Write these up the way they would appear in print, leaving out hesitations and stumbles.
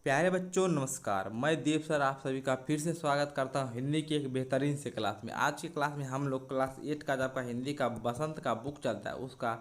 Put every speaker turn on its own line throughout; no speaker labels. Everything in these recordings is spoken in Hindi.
प्यारे बच्चों नमस्कार। मैं देव सर आप सभी का फिर से स्वागत करता हूं हिंदी की एक बेहतरीन से क्लास में। आज की क्लास में हम लोग क्लास 8 का जो आपका हिंदी का बसंत का बुक चलता है उसका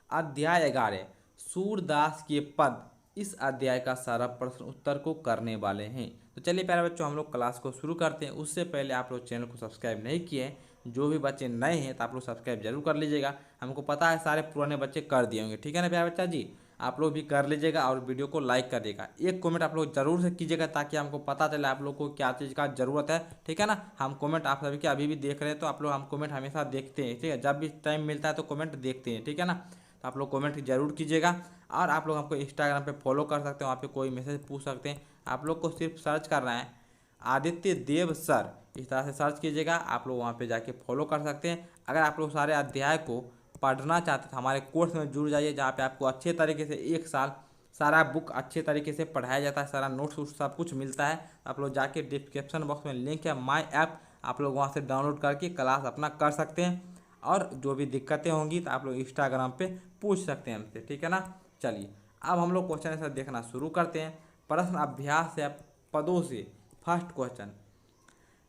अध्याय 11 सूरदास के पद, इस अध्याय का सारा प्रश्न उत्तर को करने वाले हैं। तो चलिए प्यारे बच्चों हम लोग क्लास को शुरू करते हैं। उससे पहले आप लोग चैनल को सब्सक्राइब नहीं किए हैं, जो भी बच्चे नए हैं तो आप लोग सब्सक्राइब जरूर कर लीजिएगा। हमको पता है सारे पुराने बच्चे कर दिए होंगे, ठीक है ना प्यारे बच्चा जी। आप लोग भी कर लीजिएगा और वीडियो को लाइक कर देगा। एक कमेंट आप लोग जरूर से कीजिएगा ताकि हमको पता चले आप लोग को क्या चीज़ का ज़रूरत है, ठीक है ना। हम कमेंट आप सभी के अभी भी देख रहे हैं, तो आप लोग हम कमेंट हमेशा देखते हैं, ठीक है। जब भी टाइम मिलता है तो कमेंट देखते हैं, ठीक है ना। तो आप लोग कमेंट जरूर कीजिएगा। और आप लोग हमको इंस्टाग्राम पे फॉलो कर सकते हैं, वहाँ पे कोई मैसेज पूछ सकते हैं। आप लोग को सिर्फ सर्च करना है आदित्य देव सर, इस तरह से सर्च कीजिएगा। आप लोग वहाँ पे जाके फॉलो कर सकते हैं। अगर आप लोग सारे अध्याय को पढ़ना चाहते हैं तो हमारे कोर्स में जुड़ जाइए, जहाँ पे आपको अच्छे तरीके से एक साल सारा बुक अच्छे तरीके से पढ़ाया जाता है, सारा नोट्स वोट्स सब कुछ मिलता है। आप लोग जाके डिस्क्रिप्शन बॉक्स में लिंक है माई ऐप, आप लोग वहाँ से डाउनलोड करके क्लास अपना कर सकते हैं। और जो भी दिक्कतें होंगी तो आप लोग इंस्टाग्राम पे पूछ सकते हैं हमसे, ठीक है ना। चलिए अब हम लोग क्वेश्चन आंसर देखना शुरू करते हैं। प्रश्न अभ्यास है पदों से। फर्स्ट क्वेश्चन,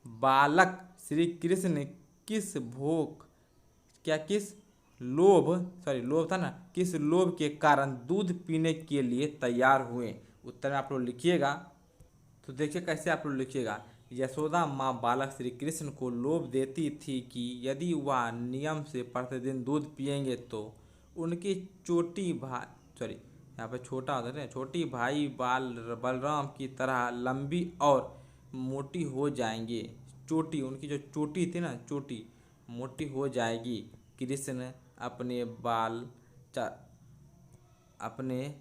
बालक श्री कृष्ण किस भोग क्या किस लोभ लोभ था ना, किस लोभ के कारण दूध पीने के लिए तैयार हुए। उत्तर में आप लोग लिखिएगा। तो देखिए कैसे आप लोग लिखिएगा। यशोदा माँ बालक श्री कृष्ण को लोभ देती थी कि यदि वह नियम से प्रतिदिन दूध पिएंगे तो उनकी छोटी भाई यहाँ पे छोटा होता है ना, छोटी भाई बलराम की तरह लंबी और मोटी हो जाएंगे। चोटी उनकी जो चोटी थी ना, चोटी मोटी हो जाएगी। कृष्ण चा, अपने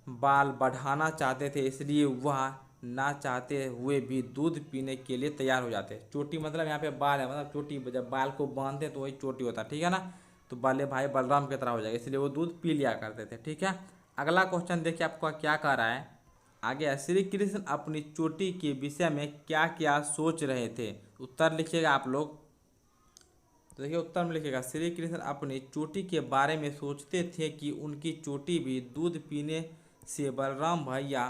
बाल बढ़ाना चाहते थे, इसलिए वह ना चाहते हुए भी दूध पीने के लिए तैयार हो जाते। चोटी मतलब यहाँ पे बाल है, मतलब चोटी जब बाल को बांधते तो वही चोटी होता, ठीक है ना। तो बाले भाई बलराम की तरह हो जाएगा, इसलिए वो दूध पी लिया करते थे, ठीक है। अगला क्वेश्चन देखिए आपको क्या कह रहा है। आगे है, श्री कृष्ण अपनी चोटी के विषय में क्या क्या सोच रहे थे। उत्तर लिखिएगा आप लोग। तो देखिए उत्तर में लिखिएगा, श्री कृष्ण अपनी चोटी के बारे में सोचते थे कि उनकी चोटी भी दूध पीने से बलराम भैया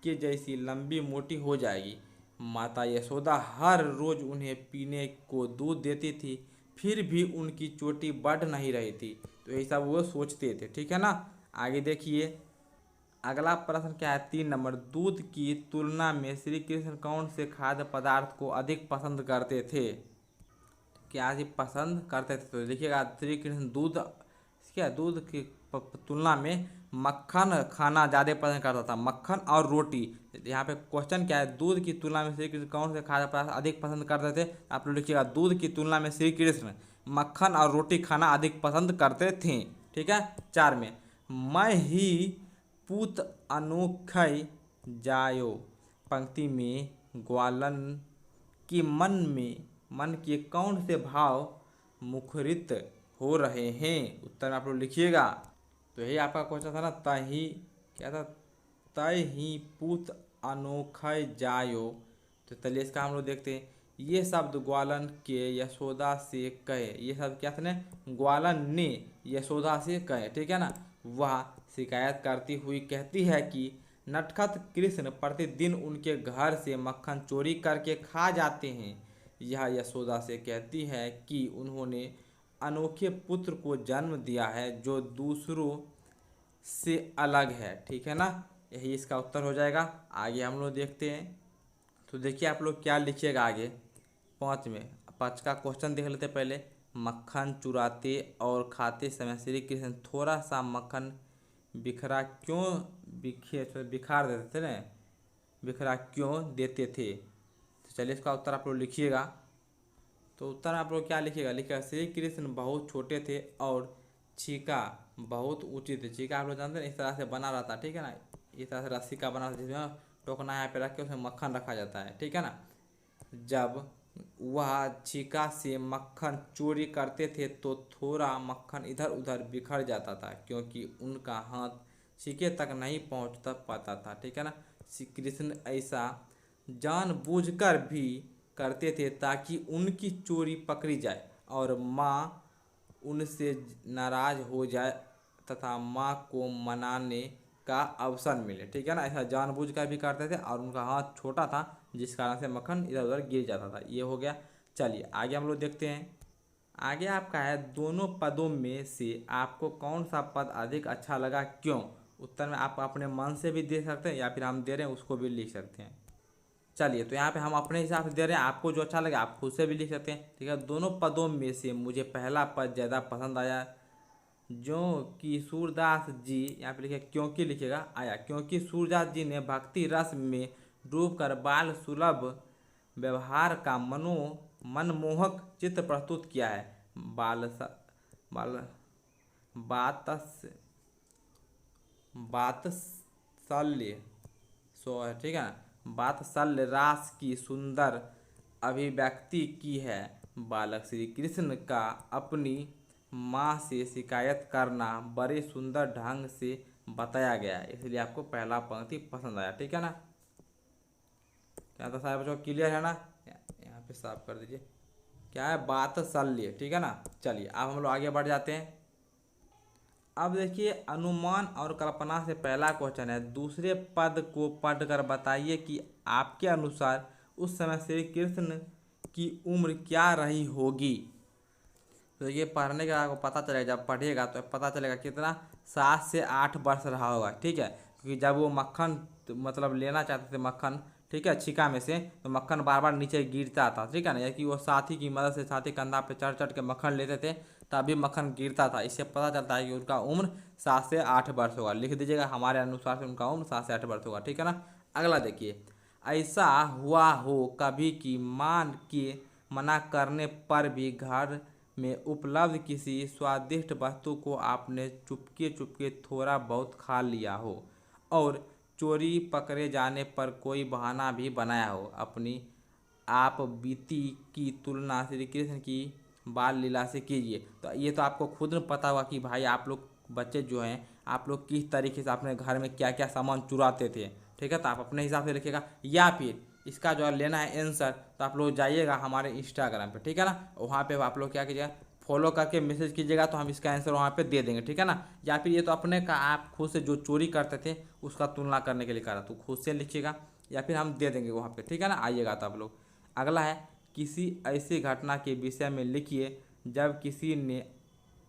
के जैसी लंबी मोटी हो जाएगी। माता यशोदा हर रोज उन्हें पीने को दूध देती थी, फिर भी उनकी चोटी बढ़ नहीं रही थी। तो यही सब वो सोचते थे, ठीक है ना। आगे देखिए अगला प्रश्न क्या है, 3 नंबर, दूध की तुलना में श्री कृष्ण कौन से खाद्य पदार्थ को अधिक पसंद करते थे। क्या जी पसंद करते थे, तो देखिएगा श्री कृष्ण दूध क्या दूध की तुलना में मक्खन खाना ज़्यादा पसंद करता था, मक्खन और रोटी। यहाँ पे क्वेश्चन क्या है, दूध की तुलना में श्री कृष्ण कौन से खाद्य पदार्थ अधिक पसंद करते थे। आप लोग लिखिएगा दूध की तुलना में श्री कृष्ण मक्खन और रोटी खाना अधिक पसंद करते थे, ठीक है। 4 में, मैं ही पूत अनोखै जायो, पंक्ति में ग्वालन कि मन के कौन से भाव मुखरित हो रहे हैं। उत्तर में आप लोग लिखिएगा। तो यही आपका क्वेश्चन था ना, तही क्या था, तय ही पूत अनोखय जायो। तो चलिए इसका हम लोग देखते हैं। ये शब्द ग्वालन के यशोदा से कहे, ये शब्द क्या था, ग्वालन ने यशोदा से कहे, ठीक है ना। वह शिकायत करती हुई कहती है कि नटखट कृष्ण प्रतिदिन उनके घर से मक्खन चोरी करके खा जाते हैं। यह यशोदा से कहती है कि उन्होंने अनोखे पुत्र को जन्म दिया है जो दूसरों से अलग है, ठीक है ना। यही इसका उत्तर हो जाएगा। आगे हम लोग देखते हैं। तो देखिए आप लोग क्या लिखिएगा आगे। 5 में 5 का क्वेश्चन देख लेते पहले। मक्खन चुराते और खाते समय श्री कृष्ण थोड़ा सा मक्खन बिखरा क्यों बिखार देते थे ना, बिखरा क्यों देते थे। तो चलिए इसका उत्तर आप लोग लिखिएगा। तो उत्तर में आप लोग क्या लिखिएगा, लिखिएगा श्री कृष्ण बहुत छोटे थे और छीका बहुत ऊंची थी। छीका आप लोग जानते हैं इस तरह से बना रहता है, ठीक है ना। इस तरह से रस्सी का बना रहता है जिसमें टोकना यहाँ पे रख के उसमें मक्खन रखा जाता है, ठीक है ना। जब वह छीका से मक्खन चोरी करते थे तो थोड़ा मक्खन इधर उधर बिखर जाता था, क्योंकि उनका हाथ छीके तक नहीं पहुँचता पाता था, ठीक है ना। श्री कृष्ण ऐसा जानबूझकर भी करते थे ताकि उनकी चोरी पकड़ी जाए और माँ उनसे नाराज हो जाए तथा माँ को मनाने का अवसर मिले, ठीक है ना। ऐसा जानबूझ कर भी करते थे और उनका हाथ छोटा था जिस कारण से मक्खन इधर उधर गिर जाता था। ये हो गया। चलिए आगे हम लोग देखते हैं। आगे आपका है दोनों पदों में से आपको कौन सा पद अधिक अच्छा लगा, क्यों। उत्तर में आप अपने मन से भी दे सकते हैं या फिर हम दे रहे हैं उसको भी लिख सकते हैं। चलिए तो यहाँ पे हम अपने हिसाब से दे रहे हैं, आपको जो अच्छा लगे आप खुद से भी लिख सकते हैं, ठीक है। दोनों पदों में से मुझे पहला पद ज़्यादा पसंद आया, जो कि सूरदास जी, यहाँ पे लिखे क्योंकि लिखेगा आया, क्योंकि सूरदास जी ने भक्ति रस में डूबकर बाल सुलभ व्यवहार का मनमोहक चित्र प्रस्तुत किया है। बाल बातस बात्सल्य सो है, ठीक है ना। बात्सल्य रास की सुंदर अभिव्यक्ति की है। बालक श्री कृष्ण का अपनी माँ से शिकायत करना बड़े सुंदर ढंग से बताया गया है, इसलिए आपको पहला पंक्ति पसंद आया, ठीक है ना। क्या तो सारे बच्चों क्लियर है ना। यहाँ पे साफ कर दीजिए, क्या है बात्सल्य, ठीक है ना। चलिए अब हम लोग आगे बढ़ जाते हैं। अब देखिए अनुमान और कल्पना से पहला क्वेश्चन है, दूसरे पद को पढ़कर बताइए कि आपके अनुसार उस समय श्री कृष्ण की उम्र क्या रही होगी। तो ये पढ़ने का आपको पता चलेगा, जब पढ़ेगा तो पता चलेगा कितना 7 से 8 वर्ष रहा होगा, ठीक है। क्योंकि जब वो मक्खन मतलब लेना चाहते थे मक्खन, ठीक है, छिका में से, तो मक्खन बार बार नीचे गिरता था, ठीक है ना। या कि वो साथी की मदद से साथी कंधा पे चढ़ चढ़ के मक्खन लेते थे तभी मक्खन गिरता था। इससे पता चलता है कि उनका उम्र 7 से 8 वर्ष होगा। लिख दीजिएगा हमारे अनुसार से उनका उम्र 7 से 8 वर्ष होगा, ठीक है ना। अगला देखिए, ऐसा हुआ हो कभी कि मान के मना करने पर भी घर में उपलब्ध किसी स्वादिष्ट वस्तु को आपने चुपके चुपके थोड़ा बहुत खा लिया हो और चोरी पकड़े जाने पर कोई बहाना भी बनाया हो। अपनी आप बीती की तुलना श्री कृष्ण की बाल लीला से कीजिए। तो ये तो आपको खुद में पता होगा कि भाई आप लोग बच्चे जो हैं आप लोग किस तरीके से अपने घर में क्या क्या सामान चुराते थे, ठीक है। तो आप अपने हिसाब से लिखिएगा, या फिर इसका जो है लेना है आंसर तो आप लोग जाइएगा हमारे इंस्टाग्राम पे, ठीक है ना। वहाँ पे आप लोग क्या कीजिएगा, फॉलो करके मैसेज कीजिएगा तो हम इसका आंसर वहाँ पे दे देंगे, ठीक है ना। या फिर ये तो अपने का आप खुद से जो चोरी करते थे उसका तुलना करने के लिए करा, तो खुद से लिखिएगा या फिर हम दे देंगे वहाँ पे, ठीक है ना। आइएगा तो आप लोग। अगला है, किसी ऐसी घटना के विषय में लिखिए जब किसी ने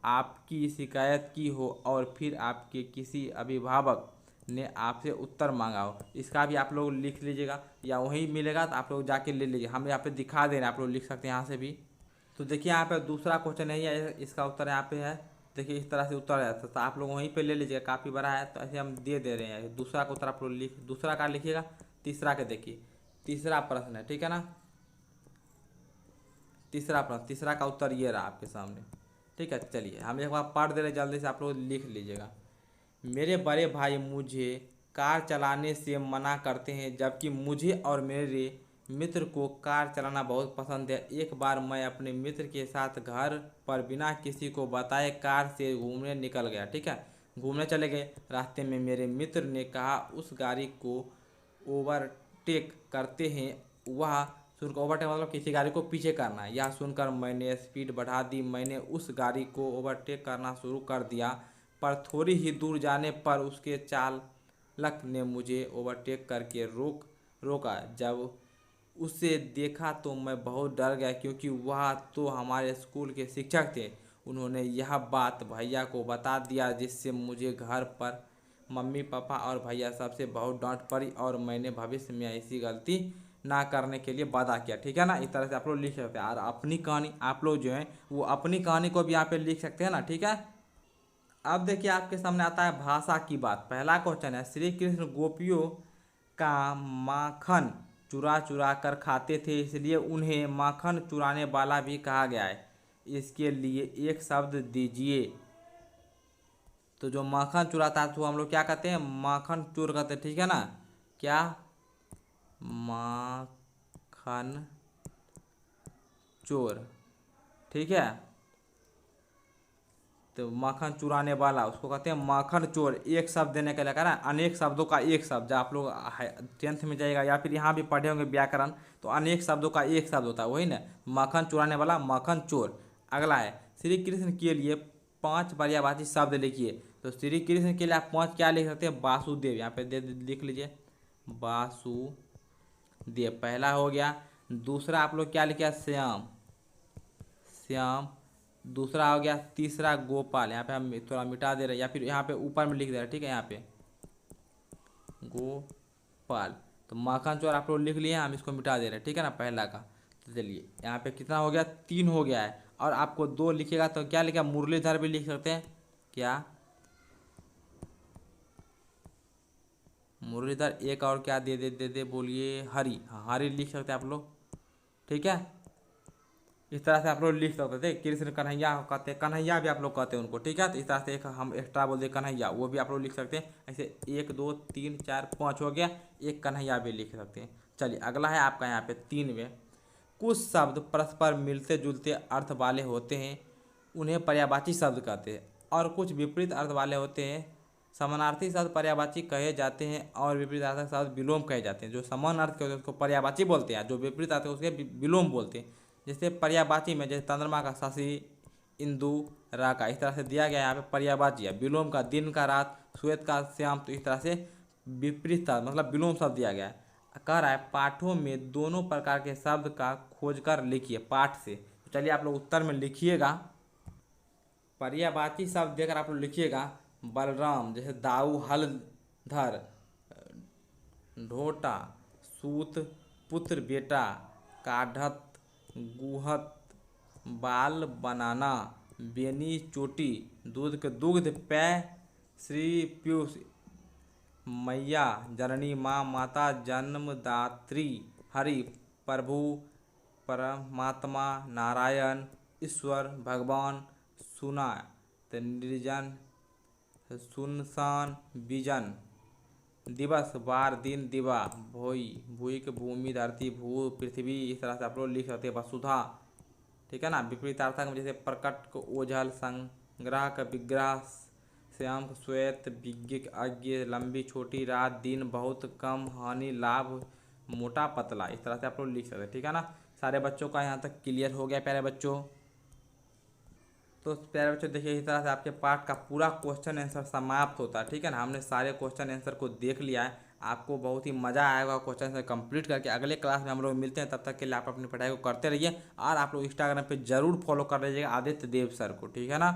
आपकी शिकायत की हो और फिर आपके किसी अभिभावक ने आपसे उत्तर मांगा हो। इसका भी आप लोग लिख लीजिएगा या वहीं मिलेगा तो आप लोग जाके ले लीजिए, हम यहाँ पे दिखा दे रहे हैं, आप लोग लिख सकते हैं यहाँ से भी। तो देखिए यहाँ पे दूसरा क्वेश्चन नहीं है, इसका उत्तर यहाँ पे है। देखिए इस तरह से उत्तर है तो आप लोग वहीं पे ले लीजिएगा, काफ़ी बड़ा है तो ऐसे हम दे रहे हैं। दूसरा का उत्तर आप लोग दूसरा का लिखिएगा। तीसरा के देखिए, तीसरा प्रश्न है, ठीक है ना। तीसरा प्रश्न, तीसरा का उत्तर ये रहा आपके सामने, ठीक है। चलिए हम एक बार पढ़ दे रहे जल्दी से, आप लोग लिख लीजिएगा। मेरे बड़े भाई मुझे कार चलाने से मना करते हैं जबकि मुझे और मेरे मित्र को कार चलाना बहुत पसंद है। एक बार मैं अपने मित्र के साथ घर पर बिना किसी को बताए कार से घूमने निकल गया, ठीक है। घूमने चले गए, रास्ते में मेरे मित्र ने कहा उस गाड़ी को ओवरटेक करते हैं। वह सुनकर, ओवरटेक मतलब किसी गाड़ी को पीछे करना, यह सुनकर मैंने स्पीड बढ़ा दी। मैंने उस गाड़ी को ओवरटेक करना शुरू कर दिया पर थोड़ी ही दूर जाने पर उसके चालक ने मुझे ओवरटेक करके रोका। जब उसे देखा तो मैं बहुत डर गया क्योंकि वह तो हमारे स्कूल के शिक्षक थे। उन्होंने यह बात भैया को बता दिया जिससे मुझे घर पर मम्मी पापा और भैया सबसे बहुत डांट पड़ी और मैंने भविष्य में ऐसी गलती ना करने के लिए वादा किया, ठीक है ना। इस तरह से आप लोग लिख सकते हैं और अपनी कहानी आप लोग जो है वो अपनी कहानी को भी यहाँ पे लिख सकते हैं ना, ठीक है। अब देखिए आपके सामने आता है भाषा की बात। पहला क्वेश्चन है, श्री कृष्ण गोपियों का माखन चुरा चुरा कर खाते थे इसलिए उन्हें माखन चुराने वाला भी कहा गया है। इसके लिए एक शब्द दीजिए। तो जो माखन चुराता है तो हम लोग क्या कहते हैं, माखन चोर कहते हैं, ठीक है ना। क्या, माखन चोर, ठीक है। तो माखन चुराने वाला उसको कहते हैं माखन चोर। एक शब्द देने के लिए कह रहा है, अनेक शब्दों का एक शब्द। आप लोग 10th में जाएगा या फिर यहाँ भी पढ़े होंगे व्याकरण, तो अनेक शब्दों का एक शब्द होता है, वही ना, माखन चुराने वाला माखन चोर। अगला है, श्री कृष्ण के लिए 5 पर्यायवाची शब्द लिखिए। तो श्री कृष्ण के लिए आप 5 क्या लिख सकते हैं, वासुदेव। यहाँ पे लिख लीजिए वासुदेव, पहला हो गया। दूसरा आप लोग क्या लिखे, श्याम, श्याम। दूसरा हो गया, तीसरा गोपाल। यहाँ पे हम थोड़ा मिटा दे रहे हैं, या फिर यहाँ पे ऊपर में लिख दे रहे हैं, ठीक है, यहाँ पे गोपाल। तो माखन चोर आप लोग लिख लिए, हम इसको मिटा दे रहे हैं, ठीक है ना, पहला का। तो चलिए यहाँ पे कितना हो गया, 3 हो गया है। और आपको 2 लिखेगा तो क्या लिखा, मुरलीधर भी लिख सकते हैं, क्या मुरलीधर। एक और क्या दे दे बोलिए, हरि। हाँ, हरि लिख सकते हैं आप लोग, ठीक है। इस तरह से आप लोग लिख सकते थे। कृष्ण कन्हैया कहते हैं, कन्हैया भी आप लोग कहते हैं उनको, ठीक है। तो इस तरह से एक हम एक्स्ट्रा बोल दें कन्हैया, वो भी आप लोग लिख सकते हैं। ऐसे 1 2 3 4 5 हो गया, एक कन्हैया भी लिख सकते हैं। चलिए अगला है आपका यहाँ पे 3 में। कुछ शब्द परस्पर मिलते जुलते अर्थ वाले होते हैं, उन्हें पर्यायवाची शब्द कहते हैं। और कुछ विपरीत अर्थ वाले होते हैं, समानार्थी शब्द पर्यायवाची कहे जाते हैं, और विपरीत अर्थ शब्द विलोम कहे जाते हैं। जो समान अर्थ के होते हैं उसको पर्यायवाची बोलते हैं, जो विपरीत अर्थ है उसके विलोम बोलते हैं। जैसे पर्यायवाची में जैसे चंद्रमा का शशि, इंदु, रा का, इस तरह से दिया गया है। यहाँ पे पर्यायवाची है। विलोम का दिन का रात, श्वेत का श्याम। तो इस तरह से विपरीत मतलब विलोम शब्द दिया गया है। कह रहा है पाठों में दोनों प्रकार के शब्द का खोज कर लिखिए पाठ से। तो चलिए आप लोग उत्तर में लिखिएगा, पर्यायवाची शब्द देकर आप लोग लिखिएगा बलराम, जैसे दाऊ हलधर, ढोटा, सूत पुत्र बेटा, काढ़त गुहत, बाल बनाना, बेनी चोटी, दूध के दुग्ध पेय, श्री पीयूष, मैया जननी माँ माता जन्मदात्री, हरि प्रभु परमात्मा नारायण ईश्वर भगवान, सुना तो निर्जन सुनसान विजन, दिवस बार दिन दिवा, भोई भूई के भूमि धरती भू पृथ्वी। इस तरह से आप लोग लिख सकते हैं वसुधा, ठीक है ना। विपरीतार्थक में जैसे प्रकट को ओझल, संग्रह का विग्रह, श्याम को श्वेत, विज्ञ अज्ञ, लंबी छोटी रात, दिन बहुत कम, हानि लाभ, मोटा पतला। इस तरह से आप लोग लिख सकते हैं, ठीक है ना। सारे बच्चों का यहाँ तक क्लियर हो गया प्यारे बच्चों। तो प्यारे बच्चों देखिए, इस तरह से आपके पाठ का पूरा क्वेश्चन आंसर समाप्त होता है, ठीक है ना। हमने सारे क्वेश्चन आंसर को देख लिया है। आपको बहुत ही मज़ा आएगा क्वेश्चन आंसर कंप्लीट करके। अगले क्लास में हम लोग मिलते हैं, तब तक के लिए आप अपनी पढ़ाई को करते रहिए। और आप लोग इंस्टाग्राम पे जरूर फॉलो कर लीजिएगा आदित्य देव सर को, ठीक है ना।